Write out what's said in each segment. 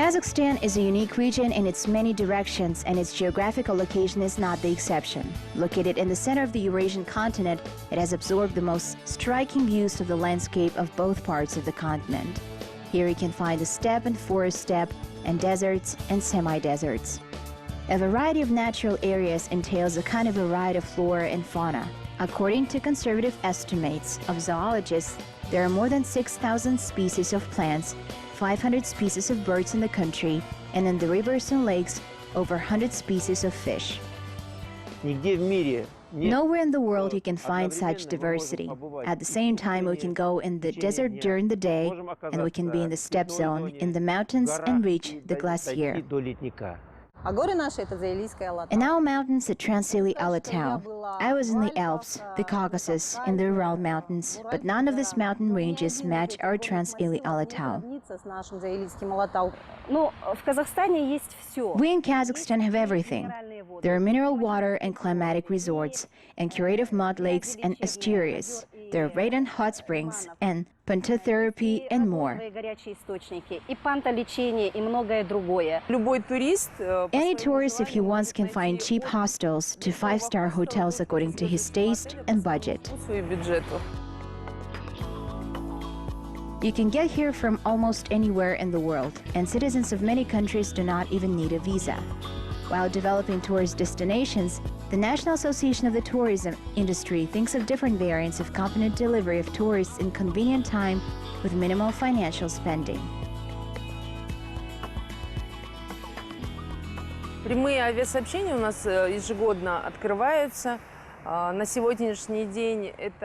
Kazakhstan is a unique region in its many directions, and its geographical location is not the exception. Located in the center of the Eurasian continent, it has absorbed the most striking views of the landscape of both parts of the continent. Here you can find the steppe and forest steppe, and deserts and semi-deserts. A variety of natural areas entails a kind of variety of flora and fauna. According to conservative estimates of zoologists, there are more than 6,000 species of plants, 500 species of birds in the country, and in the rivers and lakes, over 100 species of fish. Nowhere in the world you can find such diversity. At the same time, we can go in the desert during the day, and we can be in the steppe zone, in the mountains, and reach the glacier. In our mountains at Transily Alatau, I was in the Alps, the Caucasus, in the Ural Mountains, but none of these mountain ranges match our Transily Alatau. We in Kazakhstan have everything. There are mineral water and climatic resorts, and curative mud lakes and estuaries. There are radiant hot springs and pantotherapy and more. Any tourist, if he wants, can find cheap hostels to 5-star hotels according to his taste and budget. You can get here from almost anywhere in the world, and citizens of many countries do not even need a visa. While developing tourist destinations, the National Association of the Tourism Industry thinks of different variants of competent delivery of tourists in convenient time with minimal financial spending. Прямые авиасообщения у нас ежегодно открываются.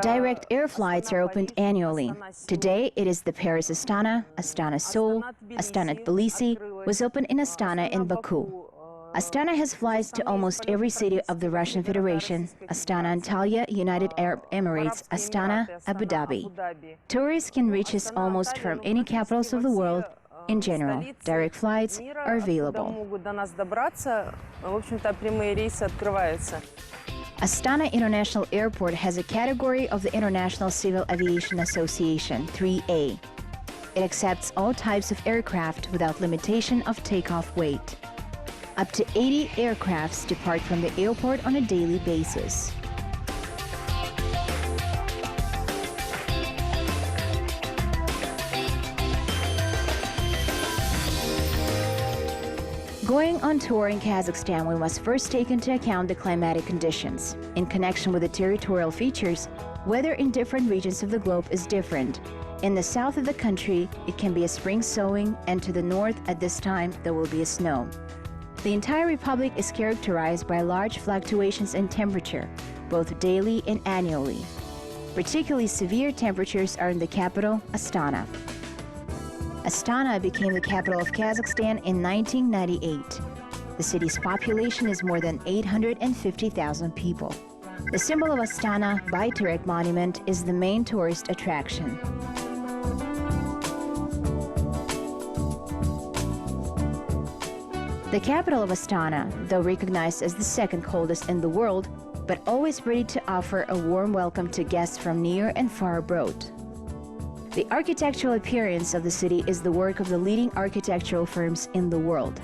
Direct air flights are opened annually. Today, it is the Paris Astana, Astana Seoul, Astana Tbilisi was opened in Astana in Baku. Astana has flights to almost every city of the Russian Federation, Astana Antalya, United Arab Emirates, Astana, Abu Dhabi. Tourists can reach us almost from any capitals of the world. In general, direct flights are available. Astana International Airport has a category of the International Civil Aviation Association, 3A. It accepts all types of aircraft without limitation of takeoff weight. Up to 80 aircrafts depart from the airport on a daily basis. Going on tour in Kazakhstan, we must first take into account the climatic conditions. In connection with the territorial features, weather in different regions of the globe is different. In the south of the country, it can be a spring sowing, and to the north at this time, there will be a snow. The entire republic is characterized by large fluctuations in temperature, both daily and annually. Particularly severe temperatures are in the capital, Astana. Astana became the capital of Kazakhstan in 1998. The city's population is more than 850,000 people. The symbol of Astana, Bayturek Monument, is the main tourist attraction. The capital of Astana, though recognized as the second coldest in the world, but always ready to offer a warm welcome to guests from near and far abroad. The architectural appearance of the city is the work of the leading architectural firms in the world.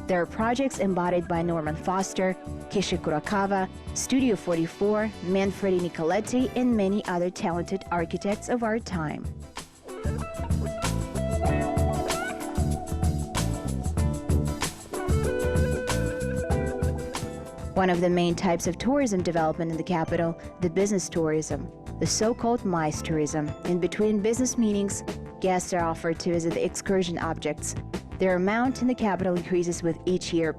There are projects embodied by Norman Foster, Keshe Kurakava, Studio 44, Manfredi Nicoletti, and many other talented architects of our time. One of the main types of tourism development in the capital, the business tourism, the so-called MICE tourism. In between business meetings, guests are offered to visit the excursion objects. Their amount in the capital increases with each year.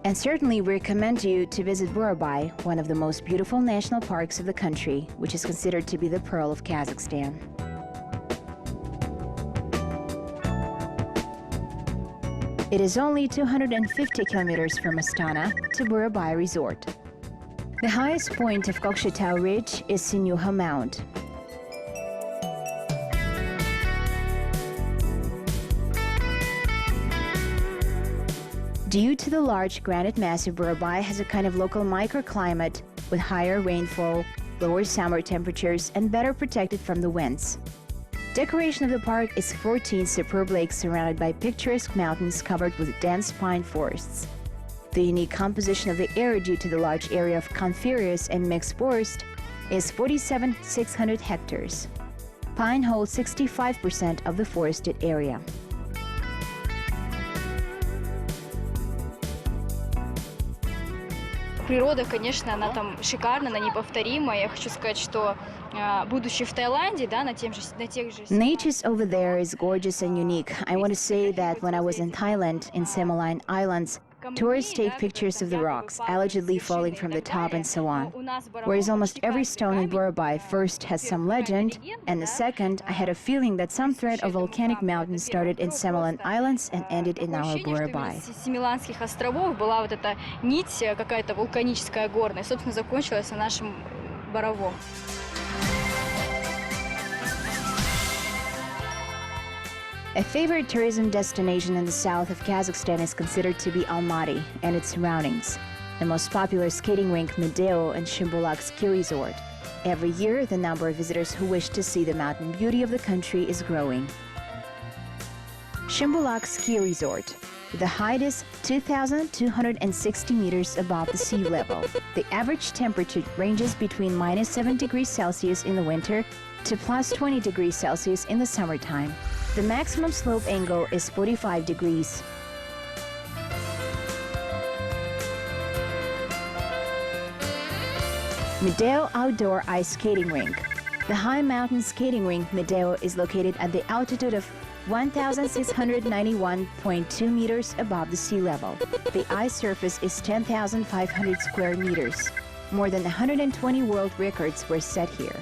And certainly we recommend you to visit Burabai, one of the most beautiful national parks of the country, which is considered to be the pearl of Kazakhstan. It is only 250 kilometers from Astana to Burabai Resort. The highest point of Kokshetau Ridge is Sinuha Mount. Due to the large granite massive, Burabai has a kind of local microclimate with higher rainfall, lower summer temperatures, and better protected from the winds. Decoration of the park is 14 superb lakes surrounded by picturesque mountains covered with dense pine forests. The unique composition of the area due to the large area of coniferous and mixed forest is 47,600 hectares. Pine holds 65% of the forested area. Природа, конечно, она там шикарна, она неповторима. Я хочу сказать, что будучи в Таиланде, да, на тех же... Nature over there is gorgeous and unique. I want to say that when I was in Thailand, in Semaline Islands, tourists take pictures of the rocks, allegedly falling from the top and so on. Whereas almost every stone in Burabay first has some legend, and the second, I had a feeling that some thread of volcanic mountains started in Semaline Islands and ended in our Burabay. С Семиланских островов была вот эта нить какая-то вулканическая горная, собственно, закончилась на нашем Боровом. A favorite tourism destination in the south of Kazakhstan is considered to be Almaty and its surroundings. The most popular skating rink Medeo and Shimbulak ski resort. Every year, the number of visitors who wish to see the mountain beauty of the country is growing. Shimbulak ski resort. The height is 2,260 meters above the sea level. The average temperature ranges between -7 degrees Celsius in the winter to +20 degrees Celsius in the summertime. The maximum slope angle is 45 degrees. Medeo Outdoor Ice Skating Rink. The high mountain skating rink Medeo is located at the altitude of 1,691.2 meters above the sea level. The ice surface is 10,500 square meters. More than 120 world records were set here.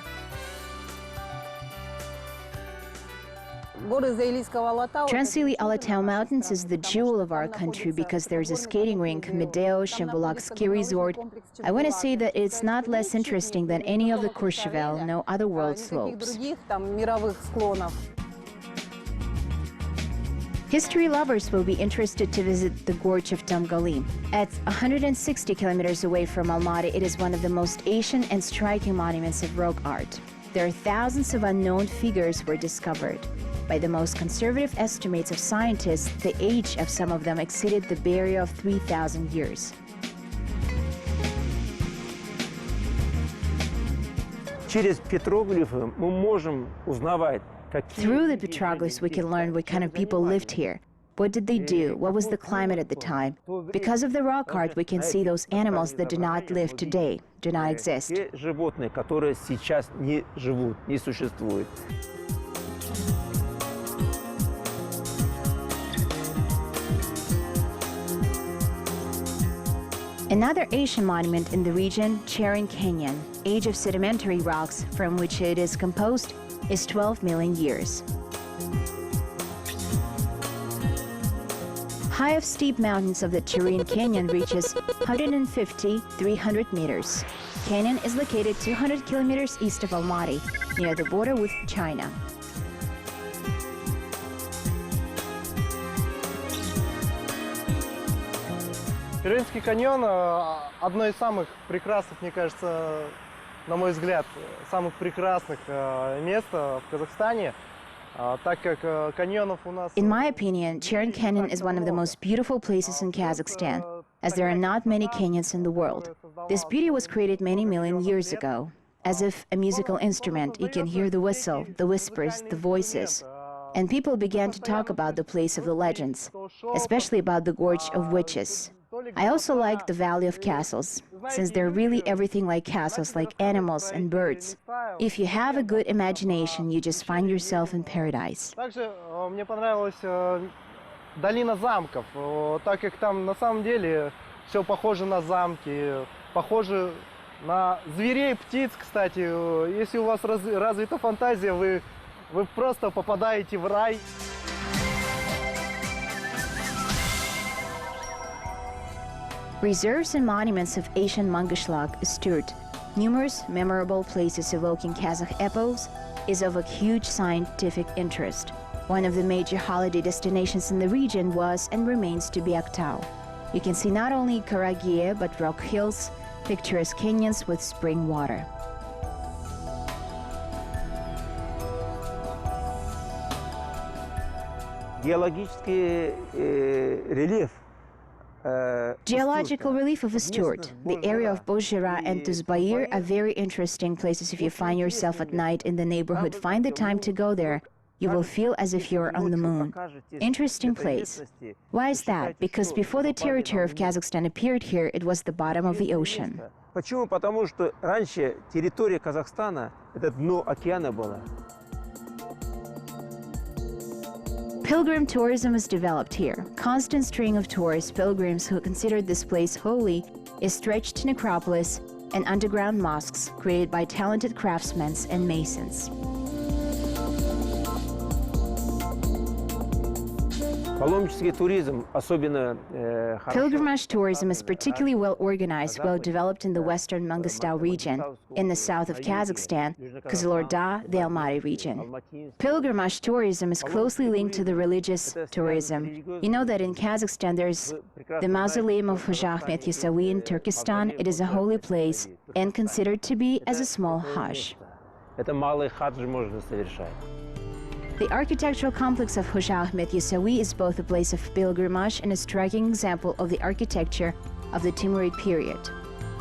Transili Alatau Mountains is the jewel of our country because there's a skating rink, Medeo, Shimbulak ski resort. I want to say that it's not less interesting than any of the Courchevel, no other world slopes. History lovers will be interested to visit the Gorge of Damgali. At 160 kilometers away from Almaty, it is one of the most ancient and striking monuments of rock art. There are thousands of unknown figures were discovered. By the most conservative estimates of scientists, the age of some of them exceeded the barrier of 3,000 years. Through the petroglyphs, we can learn what kind of people lived here. What did they do? What was the climate at the time? Because of the rock art, we can see those animals that do not live today, do not exist. Another Asian monument in the region, Cherin Canyon, age of sedimentary rocks from which it is composed, is 12 million years. High of steep mountains of the Cherin Canyon reaches 150-300 meters. Canyon is located 200 kilometers east of Almaty, near the border with China. Черинский каньон – одно из самых прекрасных, мне кажется, на мой взгляд, самых прекрасных мест в Казахстане, так как каньонов у нас... In my opinion, Cherin Canyon is one of the most beautiful places in Kazakhstan, as there are not many canyons in the world. This beauty was created many million years ago. As if a musical instrument, you can hear the whistle, the whispers, the voices. And people began to talk about the place of the legends, especially about the Gorge of Witches. I also like the Valley of Castles, since they're really everything like castles, like animals and birds. If you have a good imagination, you just find yourself in paradise. Также мне понравилась долина замков, так как там на самом деле все похоже на замки, похоже на зверей, птиц, кстати. Если у вас развита фантазия, вы просто попадаете в рай. Reserves and monuments of Asian Mangashlag, Sturt, numerous memorable places evoking Kazakh epos, is of a huge scientific interest. One of the major holiday destinations in the region was and remains to be Aktau. You can see not only Karagie, but rock hills, picturesque canyons with spring water. Геологический рельеф. Geological relief of Usturt, the area of Bozhira and Tuzbayir are very interesting places. If you find yourself at night in the neighborhood, find the time to go there. You will feel as if you're on the moon. Interesting place. Why is that? Because before the territory of Kazakhstan appeared here, it was the bottom of the ocean. Почему? Потому что раньше территория Казахстана это дно океана было. Pilgrim tourism is developed here. Constant string of tourists, pilgrims who considered this place holy, is stretched necropolis and underground mosques created by talented craftsmen and masons. Паломнический туризм, особенно Pilgrimage tourism is particularly well organized, well developed in the western Mangostau region, in the south of Kazakhstan, Kızılorda, the Almaty region. Pilgrimage tourism is closely linked to the religious tourism. You know that in Kazakhstan there's the mausoleum of Hoja Ahmet Yesawi in Turkestan. It is a holy place and considered to be as a small hajj. Это малый хадж можно совершать. The architectural complex of Hoja Ahmet Yesawi is both a place of pilgrimage and a striking example of the architecture of the Timurid period.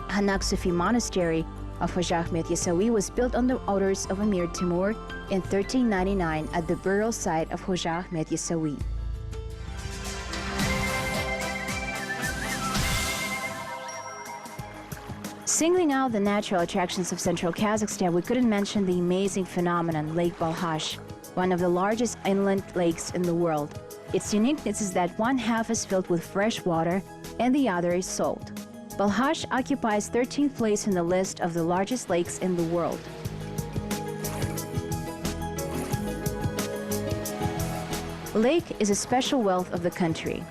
Hanak Sufi Monastery of Hoja Ahmet Yesawi was built on the orders of Emir Timur in 1399 at the burial site of Hoja Ahmet Yesawi. Singling out the natural attractions of central Kazakhstan, we couldn't mention the amazing phenomenon, Lake Balkhash, one of the largest inland lakes in the world. Its uniqueness is that one half is filled with fresh water and the other is salt. Balkhash occupies 13th place in the list of the largest lakes in the world. Lake is a special wealth of the country.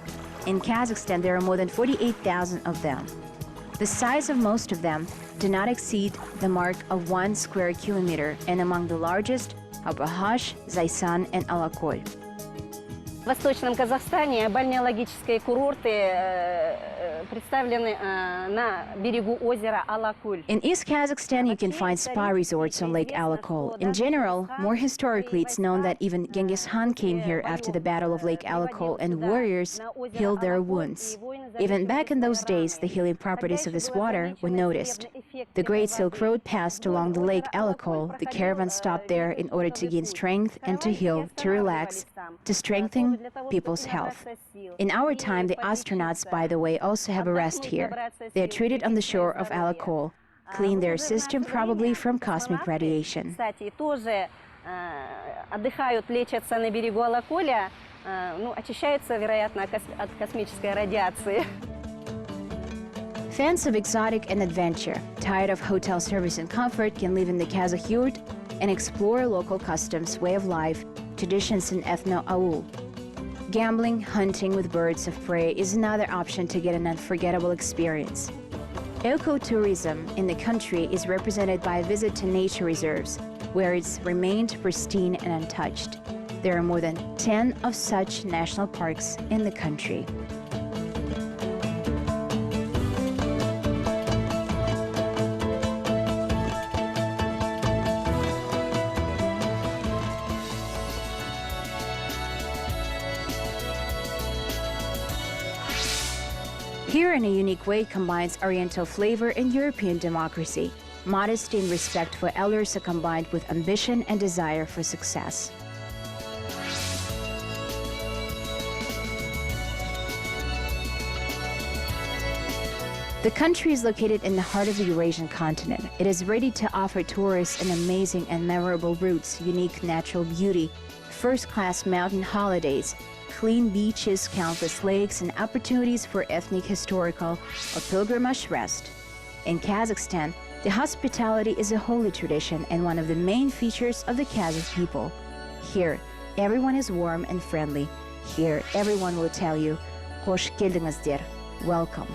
In Kazakhstan, there are more than 48,000 of them. The size of most of them do not exceed the mark of 1 square kilometer, and among the largest are Balkhash, Zaysan, and Alakol. В Восточном Казахстане бальнеологические курорты представлены на берегу озера Алакуль. In East Kazakhstan, you can find spa resorts on Lake Alakol. In general, more historically, it's known that even Genghis Khan came here after the Battle of Lake Alakol and warriors healed their wounds. Even back in those days, the healing properties of this water were noticed. The Great Silk Road passed along the Lake Alakol. The caravan stopped there in order to gain strength and to heal, to relax, to strengthen people's health. In our time, the astronauts, by the way, also have a rest here. They are treated on the shore of Alakol, clean their system probably from cosmic radiation. Кстати, тоже отдыхают, лечатся на берегу Алаколя, очищаются, вероятно, от космической радиации. Fans of exotic and adventure, tired of hotel service and comfort, can live in the Kazakh yurt and explore local customs, way of life, traditions, and ethno-aul. Gambling, hunting with birds of prey is another option to get an unforgettable experience. Ecotourism in the country is represented by a visit to nature reserves, where it's remained pristine and untouched. There are more than 10 of such national parks in the country. Here, in a unique way, combines Oriental flavor and European democracy. Modesty and respect for elders are combined with ambition and desire for success. The country is located in the heart of the Eurasian continent. It is ready to offer tourists an amazing and memorable routes, unique natural beauty, first-class mountain holidays, clean beaches, countless lakes, and opportunities for ethnic, historical, or pilgrimage rest. In Kazakhstan, the hospitality is a holy tradition and one of the main features of the Kazakh people. Here, everyone is warm and friendly. Here, everyone will tell you, "Hoş geldinizler," welcome.